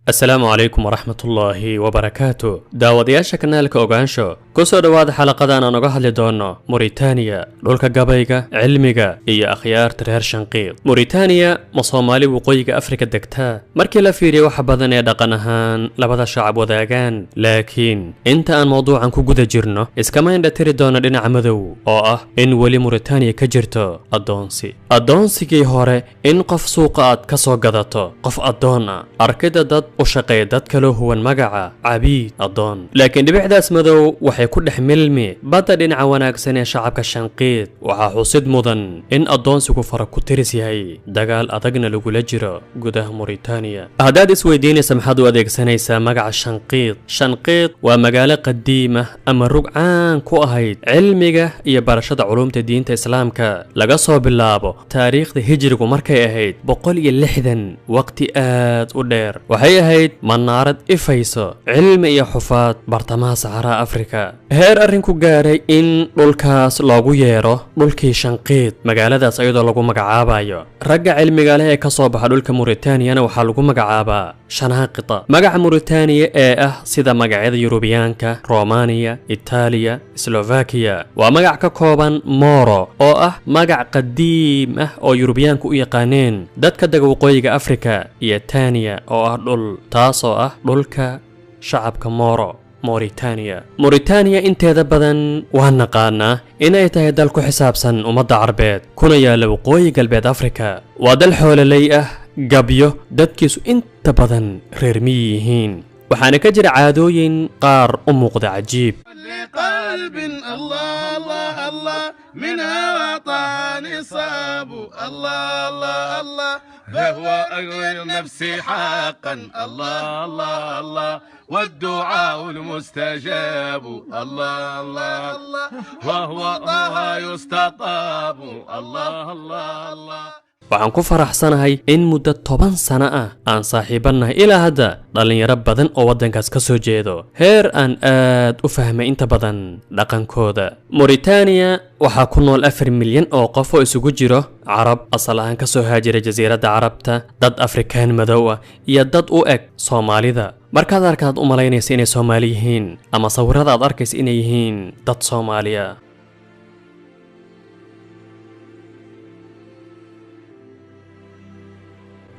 السلام عليكم ورحمة الله وبركاته. داودياشا كنالك اوغانشو كسو دواد حلقة أنا نوغا هدلي دونو موريتانيا دولكا غابايغا علميغا إيا أخيار ترهر شنقيط. موريتانيا مصومالي وقويغا أفريكا دكتا مركي لا فيري waxa badan ee dhaqanahan labada shacab wadaagaan laakiin inta aan mowduucan ku guda jirno iskama indha tiri doona dhinaca madow oo ah in wali Mauritania ka jirto adoonsigii hore in qof suuqa aad ka soo gadato qof adoon ah arkida dad u shaqeeya dad kale huwan magaca cabiid adoon laakiin dhibicdaas madow waxay ku dhex milmi badda dhinaca wanaagsan ee shacabka shanqiid waxa xusid mudan in adoonsigu fara ku tiris yahay dagaal adagna lagula jiro gudaha Mauritania هذا سويدين سمحدو أديكسانيسا مقع شنقيط ومقالة قديمة أما رقعان كو أهيد علميقة إيا بارشاد علوم تدين إسلامكا لقصوا باللابو تاريخ دي هجرق ومركي أهيد بقول يلحدن وقت آد ودير وهي أهيد منارد إفايسو علم إيا حفاظ برطمها سعراء أفريكا هير أرنكو قاري إن لولكاس لوغو ييرو لولكي شنقيط مقالة دا سيدو لوغو مقعابايو رقع علميقة لها كصوبها لولكا موريتانيا وحالوغو مقعابا شناقطة مقع موريتانيا سيدا مقعيد يوروبيانكا رومانيا إيطاليا سلوفاكيا ومقع كوبان مورو أو مقع قديم أو يوروبيانكو يقانين دادك دقو قويق أفريكا إيطانيا أو دول تاسو دولكا شعبك مورو موريتانيا inteeda badan waa naqaana inay tahay dal ku xisaabsan umada Carbeed kuna yaala waqooyi galbeed Afrika waa dal xoololey ah gabyo dadkiisu inta badan reer miyihiin waxaana ka jira caadooyin qaar u muuqda cajiib قلب الله الله الله من وطن صاب الله الله الله فهو أقوى نفسي حقا الله الله الله والدعاء المستجاب الله الله الله وهو يستطاب الله الله الله waxaan ku faraxsanahay in muddo 10 sano ah aan saaxiibanahay ilaa hadda dhalinyaro badan oo wadankaas ka soo jeedo heer aan aad u fahmay inta badan dhaqankooda Mauritania waxa ku nool 4 milyan oo qof oo isugu jiro Carab asal ahaan ka soo haajiray jasiiradda Carabta dad Afrikaan madow ah iyo dad u eg Soomaalida markaad arkaad u malaynaysa inay Soomaali yihiin ama sawirada aad arkaysa inay yihiin dad Soomaaliya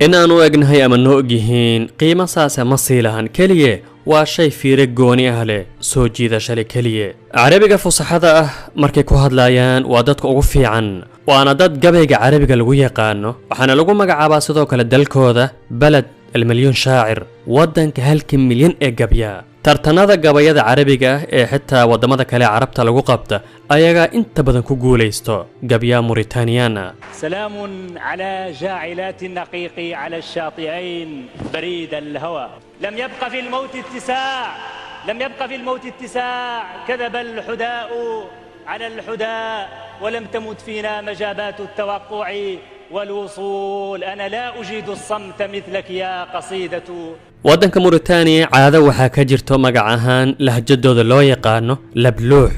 إن أنا أجنهي أما نوجهين قيمة ساسة مصيلهن كلية وشيء في رجوني أهله سوجي ذا شلي كلية عربية فصحى مركي كوهد لايان وادتك أوفي عن وأنا دت جبهة عربية لوية قانو وحنا لقوا مجا عباسدو كلا دلكوذا بلد المليون شاعر ودنك هالكم مليون إيجابيا tartanada gabayada Carabiga ee xitaa wadamada kale Carabta lagu qabta ayaga inta badan ku guuleysto gabya Mauritaniana سلام على جاعلات النقيق على الشاطئين بريد الهوى لم يبق في الموت اتساع كذب الحداء على الحداء ولم تمت فينا مجابات التوقع والوصول أنا لا أجيد الصمت مثلك يا قصيدة waddanka Mauritania caado waxa ka jirto magacahan lahjadooda loo yaqaano labluux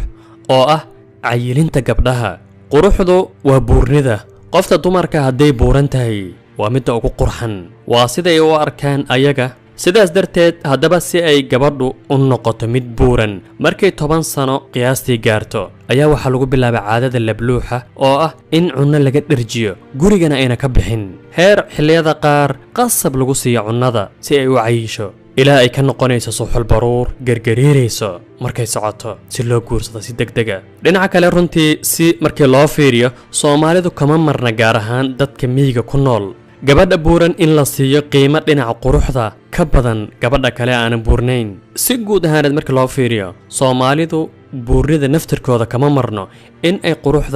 oo ah cayilinta gabdhaha quruxdu waa buurnida qofta dumarka haday buuran tahay waa mid ugu qurxan waa sida ay u arkaan ayaga sidaas darteed hadaba si ay gabadhu u noqoto mid buuran markay 10 sano qiyaastii gaarto ayaa waxa lagu bilaabay caadada labluuxa oo ah in cunno laga dharjiyo gurigana ayna ka bixin heer xilliyada qaar qasab lagu siiyo cunnada si ay u cayisho ilaa ay ka noqonayso suxul baruur gargariirayso markay socoto si loo guursado si degdega dhinaca kale runtii si markii loo fiiriyo Soomaalidu kama marna gaar ahaan dadka miyiga ku nool gabadha buuran in la siiyo qiimo dhinaca quruxda ka badan gabadha kale aan buurnayn si guud ahaan markii loo fiiriyo Soomaalidu buurnida naftirkooda kama marno in ay qurux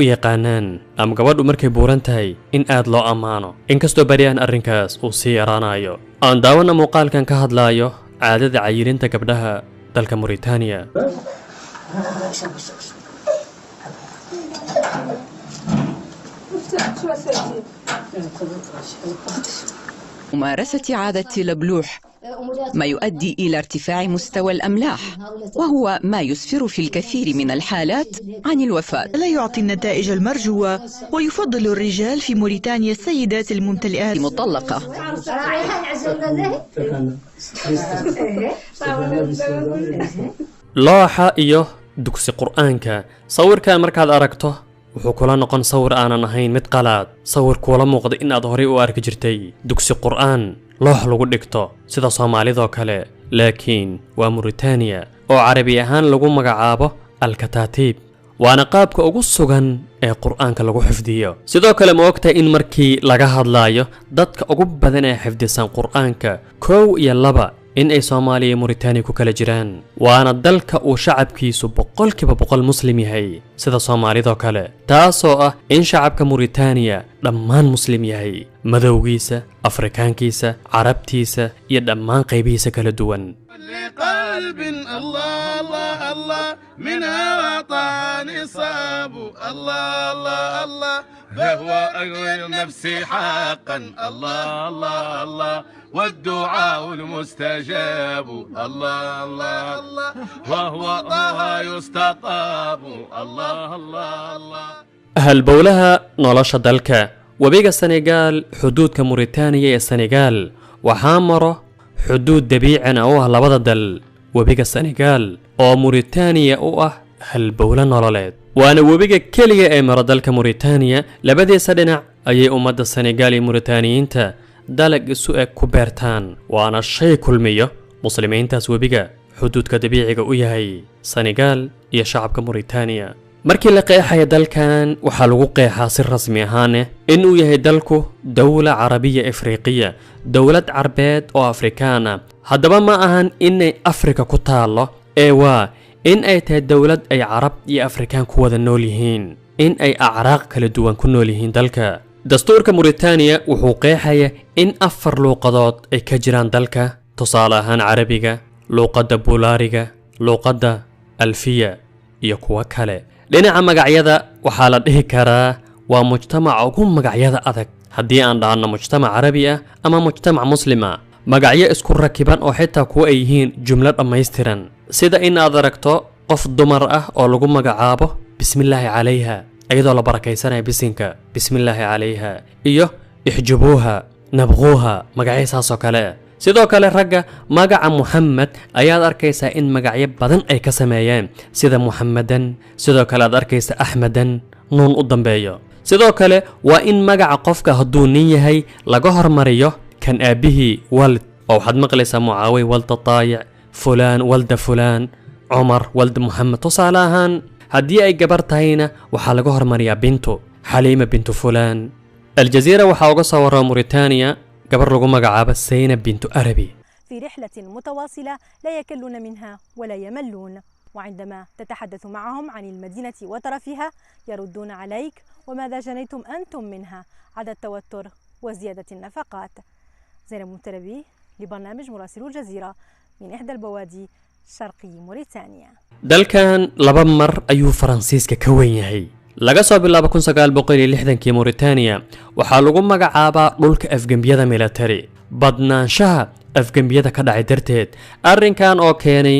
u yaqaanaan ama gabadhu markay buuran tahay in aad loo amaano inkastoo bariyaan arrinkaas uu sii yaraanayo aan daawana muuqaalkan ka hadlaayo caadada cayilinta gabdhaha dalka Mauritania ممارسة عادة البلوح، ما يؤدي إلى ارتفاع مستوى الأملاح، وهو ما يسفر في الكثير من الحالات عن الوفاة. لا يعطي النتائج المرجوة، ويفضل الرجال في موريتانيا السيدات الممتلئات مطلقة. looxa iyo dugsi qur'aanka sawirkan markaad aragto wuxuu kula noqon sawir aanan ahayn mid qalaad, sawir kuula muuqda inaad horey u arki jirtay dugsi qur'aan loox lagu dhigto sida Soomaalidoo kale, laakiin waa Mauritania oo carabi ahaan lagu magacaabo al-kataatiib, waana qaabka ugu sugan ee qur'aanka lagu xifdiyo. sidoo kale ma ogtahay in markii laga hadlaayo dadka ugu badan ee xifdisan qur'aanka 1 iyo 2 in ay Soomaaliya iyo Mauritania ku kala jiraan, waana dalka uu shacabkiisu 100% muslim yahay sida Soomaalidoo kale, taasoo ah in shacabka Mauritania dhammaan muslim yahay, madowgiisa, afrikaankiisa, carabtiisa iyo dhammaan qaybihiisa kala duwan. قلب الله الله الله منها وطني صاب الله الله الله فهو أقوى نفسي حقا الله الله الله والدعاء المستجاب الله الله الله وهو يستطاب الله الله الله. halbowlaha nolosha dalka webiga Senegal xuduudka Mauritania iyo Senegal waxaa maro xuduud dabiicina oo ah labada dal, webiga Senegal oo Mauritania u ah halbowla nololeed, waana webiga kaliya ee maro dalka Mauritania. labadiisa dhinac ayay ummadda Senegal iyo Mauritaniyiinta dalag isu eg ku beertaan, waana shay kulmiyo muslimiintaas webiga xuduudka dabiiciga u yahay Senegal iyo shacabka Mauritania. markii la qeexay dalkan waxa lagu qeexaa si rasmi ahaan in uu yahay dalku dawla carabiya afriqiya, dawlad carbeed oo afrikaan ah. haddaba ma ahan inay Afrika ku taalo, ee waa in ay tahay dawlad ay carab iyo afrikaan ku wada nool yihiin, in ay acraaq kala duwan ku nool yihiin dalka. dastuurka Mauritania wuxuu qeexaya in 4 luuqadood ay ka jiraan dalka, tusaale ahaan carabiga, luuqadda bulaariga, luuqadda alfiya iyo kuwa kale. dhinaca magacyada waxaa la dhihi karaa waa mujtamac ugu magacyada adag haddii aan dhahno mujtamac carabi ah ama mujtamac muslima, magacyo isku rakiban oo xitaa kuwa ay yihiin jumlo dhammaystiran, sida in aad aragto qof dumar ah oo lagu magacaabo bismillaahi calayha iyadoo la barakaysanaya bisinka bismillaahi calayha, iyo ixjubuuha, nabquuha, magacyasaasoo kale. sidoo kale ragga magaca Muhammad ayaad arkaysaa in magacyo badan ay ka sameeyeen, sida Muhammadan, sidoo kale aad arkaysaa Ahmadan, nuun u dambeeyo. sidoo kale waa in magaca qofka hadduu nin yahay laga hormariyo kan aabihii walid, oo waxaad maqlaysaa Mucaawiy walda Taayic, fulaan walda fulaan, Cumar walda Muhammad. tusaale ahaan haddii ay gabar tahayna waxaa laga hormariyaa bintu, Xaliima bintu fulaan. الجزيرة waxaa uga soo waraa Mauritania gabar lagu magacaabo Zaynab bintu Arabi. في رحلة متواصلة لا يكلون منها ولا يملون، وعندما تتحدث معهم عن المدينة وترفها يردون عليك وماذا جنيتم أنتم منها عدا التوتر وزيادة النفقات. زينب متربي لبرنامج مراسلو الجزيرة من إحدى البوادي شرقي موريتانيا. dalkan 2 mar ayuu Faransiiska ka weyn yahay. laga soo bilaabo 1960kii Mauritania waxaa lagu magacaabaa dhulka afgambiyada military, badnaanshaha afgambiyada ka dhacay darteed, arrinkan oo keenay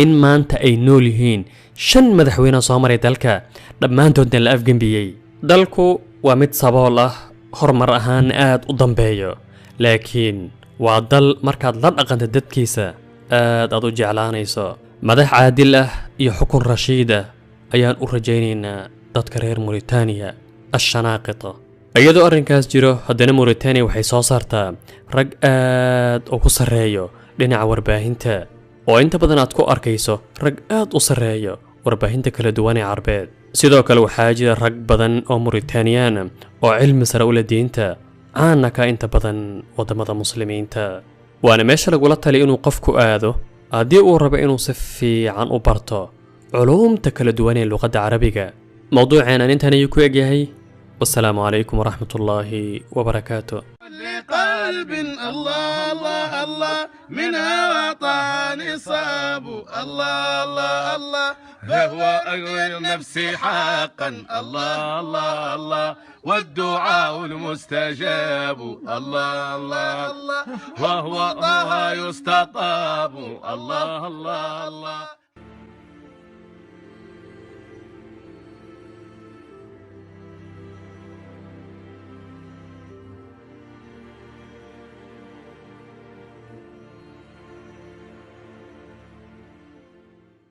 in maanta ay nool yihiin 5 madaxweyne soo maray dalka, dhammaantoodna la afgambiyey. dalku waa mid sabool ah, horumar ahaan aad u dambeeyo, laakiin waa dal markaad la dhaqanto dadkiisa aad u jeclaanayso. madax caadil ah iyo xukun rashiid ah ayaan u rajaynaynaa dadka reer Mauritania ashanaaqita. iyadoo arrinkaas jiro haddana Mauritania waxay soo saartaa rag aad ugu sareeyo dhinaca warbaahinta, oo inta badan aad ku arkayso rag aad u sareeyo warbaahinta kala duwan ee carbeed. sidoo kale waxaa jira rag badan oo Mauritanian oo cilmi sare u leh diinta, caana ka inta badan wadamada muslimiinta, waana meesha lagula tali inuu qofku aado haddii uu rabo inuu si fiican u barto culuumta kala duwan ee luqadda carabiga. موضوعنا انتهى يكويك ياهي، والسلام عليكم ورحمة الله وبركاته. لقلب الله الله الله منها وطني صاب الله الله الله فهو أقوى النفس حقا. الله الله الله والدعاء المستجاب. الله الله الله وهو يستطاب. الله الله الله